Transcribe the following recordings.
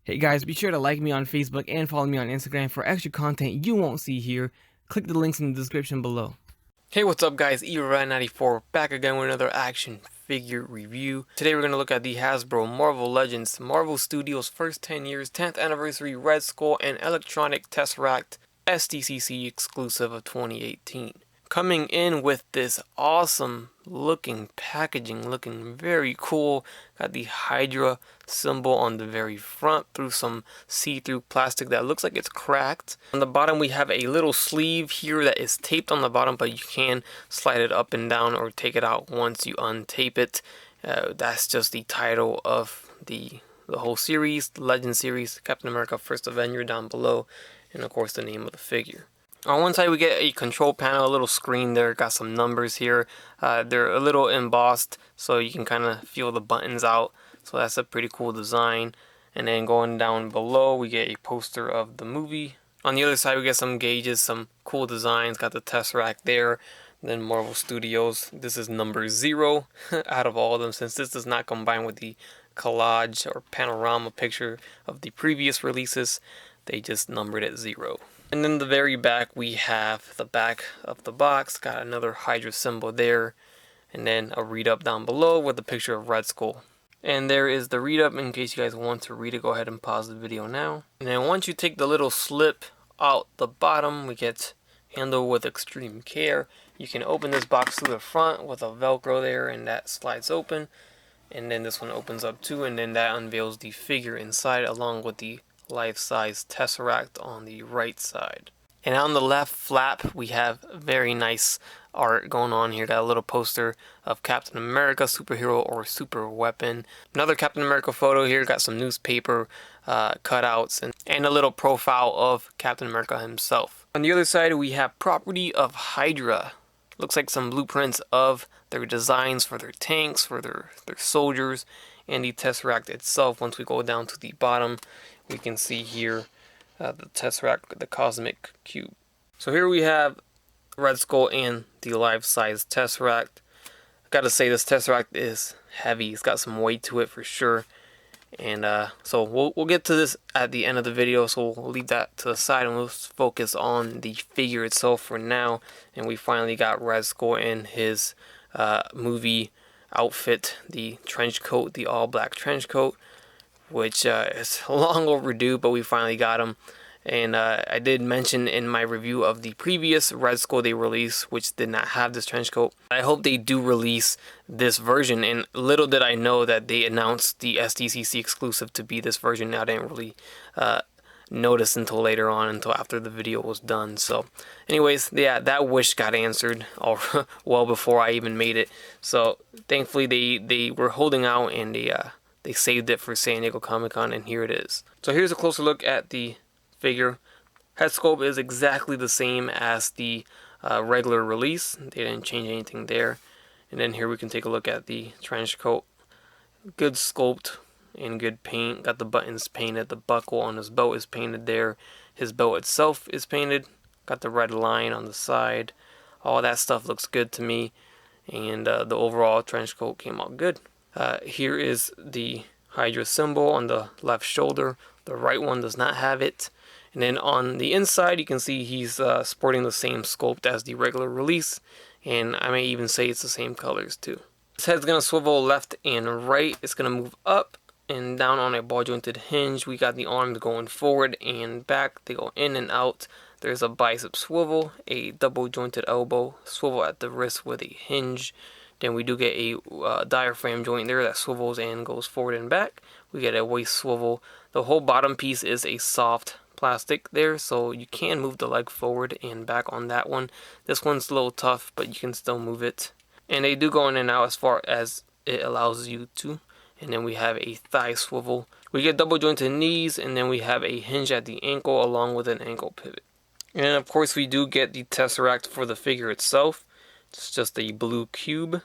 Hey guys, be sure to like me on Facebook and follow me on Instagram for extra content you won't see here. Click the links in the description below. Hey, what's up guys, ERAT94 back again with another action figure review. Today we're going to look at the Hasbro Marvel Legends Marvel Studios first 10 years 10th anniversary Red Skull and electronic Tesseract SDCC exclusive of 2018. Coming in with this awesome looking packaging, looking very cool. Got the Hydra symbol on the very front through some see-through plastic that looks like it's cracked. On the bottom we have a little sleeve here that is taped on the bottom, but you can slide it up and down or take it out once you untape it. That's just the title of the whole series, the Legend series, Captain America First Avenger down below, and of course the name of the figure. On one side we get a control panel, a little screen there, got some numbers here. They're a little embossed so you can kind of feel the buttons out, so that's a pretty cool design. And then going down below we get a poster of the movie. On the other side we get some gauges, some cool designs, got the Tesseract there. Then Marvel Studios, this is number 0 out of all of them, since this does not combine with the collage or panorama picture of the previous releases. They just numbered it 0. And then the very back we have the back of the box, got another Hydra symbol there, and then a read up down below with a picture of Red Skull. And there is the read up. In case you guys want to read it, go ahead and pause the video now. And then once you take the little slip out the bottom, we get handle with extreme care. You can open this box through the front with a Velcro there, and that slides open. And then this one opens up too, and then that unveils the figure inside along with the life-size Tesseract on the right side. And on the left flap we have very nice art going on here. Got a little poster of Captain America, superhero or super weapon. Another Captain America photo here, got some newspaper cutouts and a little profile of Captain America himself. On the other side we have property of Hydra. Looks like some blueprints of their designs for their tanks, for their soldiers, and the Tesseract itself. Once we go down to the bottom, we can see here the Tesseract, the Cosmic Cube. So here we have Red Skull and the life-size Tesseract. I gotta say, this Tesseract is heavy. It's got some weight to it for sure. And so we'll get to this at the end of the video, so we'll leave that to the side and we'll focus on the figure itself for now. And we finally got Red Skull in his movie outfit, the trench coat, the all-black trench coat, which is long overdue, but we finally got him. And I did mention in my review of the previous Red Skull they released, which did not have this trench coat. I hope they do release this version, and little did I know that they announced the SDCC exclusive to be this version. I didn't really notice until later on, until after the video was done. So anyways, yeah, that wish got answered well before I even made it. So thankfully they were holding out, and they saved it for San Diego Comic-Con, and here it is. So here's a closer look at the figure. Head sculpt is exactly the same as the regular release. They didn't change anything there. And then here we can take a look at the trench coat. Good sculpt and good paint. Got the buttons painted. The buckle on his belt is painted there. His belt itself is painted. Got the red line on the side. All that stuff looks good to me. And the overall trench coat came out good. Here is the Hydra symbol on the left shoulder. The right one does not have it. And then on the inside you can see he's sporting the same sculpt as the regular release. And I may even say it's the same colors too. His head's going to swivel left and right. It's going to move up and down on a ball jointed hinge. We got the arms going forward and back. They go in and out. There's a bicep swivel, a double jointed elbow swivel at the wrist with a hinge. Then we do get a diaphragm joint there that swivels and goes forward and back. We get a waist swivel. The whole bottom piece is a soft plastic there, so you can move the leg forward and back on that one. This one's a little tough, but you can still move it. And they do go in and out as far as it allows you to. And then we have a thigh swivel. We get double jointed knees, and then we have a hinge at the ankle along with an ankle pivot. And of course we do get the Tesseract for the figure itself. It's just a blue cube.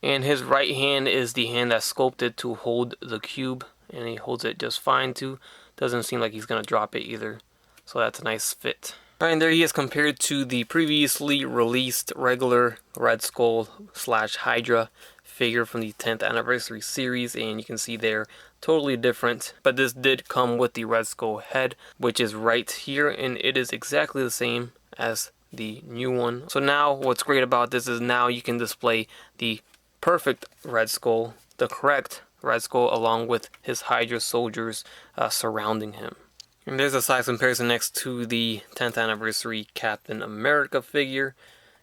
And his right hand is the hand that's sculpted to hold the cube. And he holds it just fine too. Doesn't seem like he's going to drop it either. So that's a nice fit. Alright, and there he is compared to the previously released regular Red Skull / Hydra figure from the 10th anniversary series. And you can see there totally different, but this did come with the Red Skull head, which is right here, and it is exactly the same as the new one. So now what's great about this is now you can display the perfect Red Skull, the correct Red Skull, along with his Hydra soldiers surrounding him. And there's a size comparison next to the 10th anniversary Captain America figure,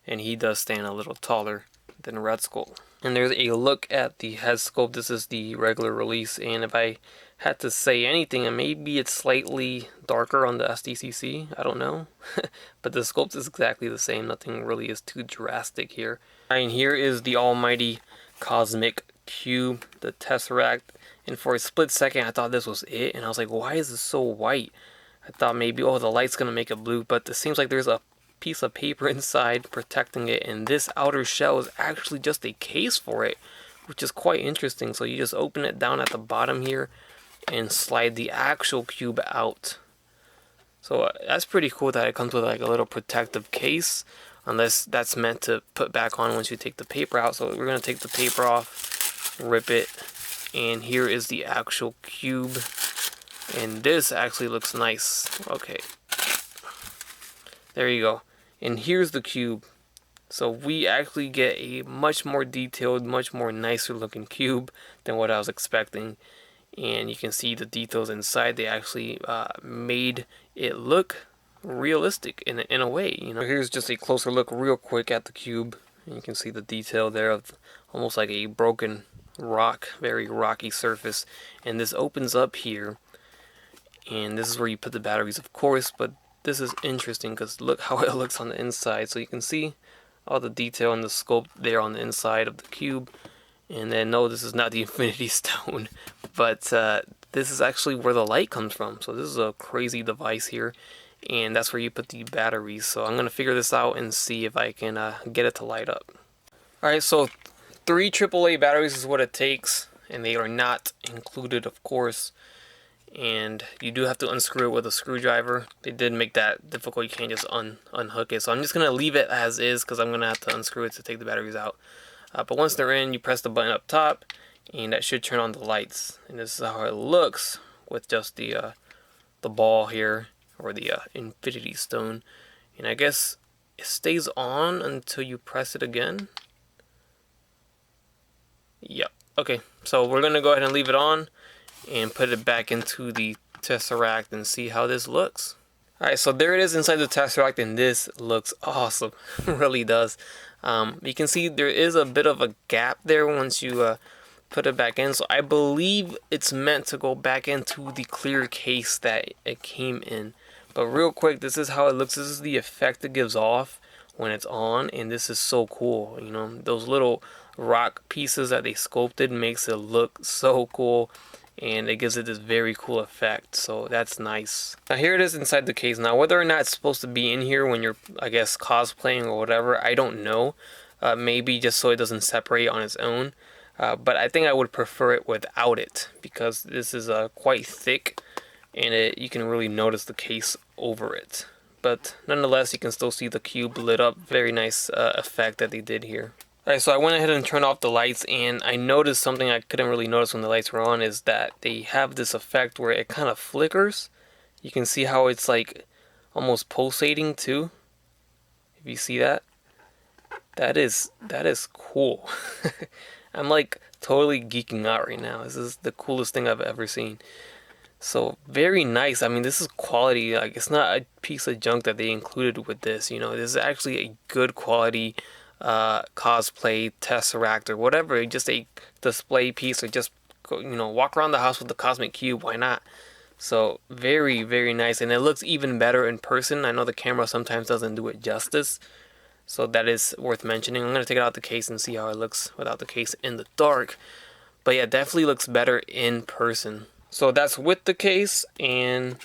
and he does stand a little taller than Red Skull. And there's a look at the head sculpt. This is the regular release, and if I had to say anything, and maybe it's slightly darker on the SDCC, I don't know. But the sculpt is exactly the same. Nothing really is too drastic here. And here is the almighty cosmic cube, the Tesseract. And for a split second, I thought this was it, and I was like, why is this so white? I thought maybe, oh, the light's gonna make it blue, but it seems like there's a piece of paper inside protecting it, and this outer shell is actually just a case for it, which is quite interesting. So you just open it down at the bottom here and slide the actual cube out. So that's pretty cool that it comes with like a little protective case, unless that's meant to put back on once you take the paper out. So we're going to take the paper off, rip it, and here is the actual cube, and this actually looks nice. Okay, there you go. And here's the cube. So we actually get a much more detailed, much more nicer looking cube than what I was expecting. And you can see the details inside. They actually made it look realistic in a way. You know, here's just a closer look real quick at the cube. And you can see the detail there of almost like a broken rock, very rocky surface. And this opens up here. And this is where you put the batteries, of course, but this is interesting because look how it looks on the inside. So you can see all the detail and the sculpt there on the inside of the cube. And then no, this is not the Infinity Stone, but this is actually where the light comes from. So this is a crazy device here, and that's where you put the batteries. So I'm going to figure this out and see if I can get it to light up. Alright, so 3 AAA batteries is what it takes, and they are not included, of course. And you do have to unscrew it with a screwdriver. They did make that difficult. You can't just unhook it. So I'm just going to leave it as is because I'm going to have to unscrew it to take the batteries out. But once they're in, you press the button up top, and that should turn on the lights. And this is how it looks with just the ball here, or the Infinity Stone. And I guess it stays on until you press it again. Yep. Okay, so we're going to go ahead and leave it on and put it back into the Tesseract and see how this looks. Alright, so there it is inside the Tesseract, and this looks awesome. It really does. You can see there is a bit of a gap there once you put it back in. So I believe it's meant to go back into the clear case that it came in. But real quick, this is how it looks. This is the effect it gives off when it's on, and this is so cool. You know, those little rock pieces that they sculpted makes it look so cool. And it gives it this very cool effect, so that's nice. Now here it is inside the case. Now whether or not it's supposed to be in here when you're, I guess, cosplaying or whatever, I don't know. Maybe just so it doesn't separate on its own. But I think I would prefer it without it, because this is quite thick, and you can really notice the case over it. But nonetheless, you can still see the cube lit up. Very nice effect that they did here. Alright, so I went ahead and turned off the lights, and I noticed something I couldn't really notice when the lights were on, is that they have this effect where it kind of flickers. You can see how it's like almost pulsating too. If you see that, that is cool. I'm like totally geeking out right now. This is the coolest thing I've ever seen. So very nice. I mean, this is quality. Like, it's not a piece of junk that they included with this. You know, this is actually a good quality cosplay Tesseract or whatever, just a display piece, or just, you know, walk around the house with the cosmic cube. Why not? So very, very nice, and it looks even better in person. I know the camera sometimes doesn't do it justice, so that is worth mentioning. I'm gonna take it out the case and see how it looks without the case in the dark. But yeah, definitely looks better in person. So that's with the case, and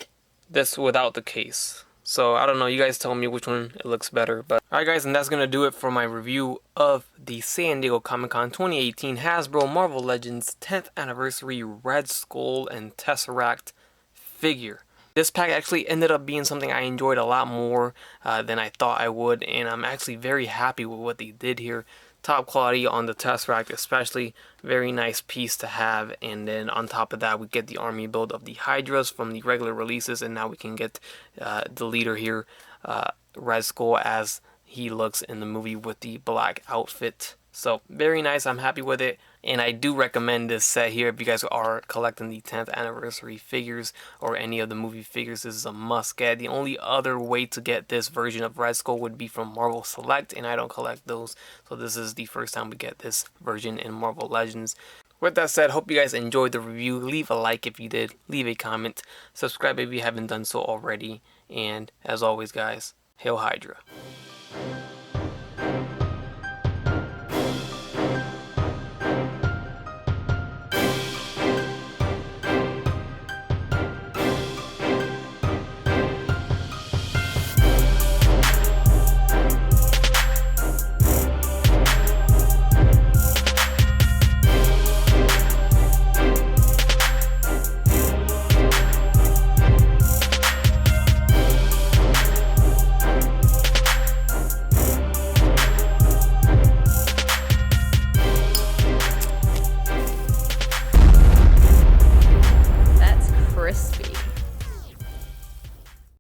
that's without the case. So I don't know, you guys tell me which one it looks better. But alright guys, and that's going to do it for my review of the San Diego Comic-Con 2018 Hasbro Marvel Legends 10th Anniversary Red Skull and Tesseract figure. This pack actually ended up being something I enjoyed a lot more than I thought I would, and I'm actually very happy with what they did here. top quality on the Tesseract, especially. Very nice piece to have. And then on top of that, we get the army build of the Hydras from the regular releases, and now we can get the leader here, Red Skull, as he looks in the movie with the black outfit. So very nice, I'm happy with it, and I do recommend this set here if you guys are collecting the 10th anniversary figures or any of the movie figures. This is a must get. The only other way to get this version of Red Skull would be from Marvel Select, and I don't collect those, so this is the first time we get this version in Marvel Legends. With that said, hope you guys enjoyed the review. Leave a like if you did, leave a comment, subscribe if you haven't done so already, and as always guys, Hail Hydra.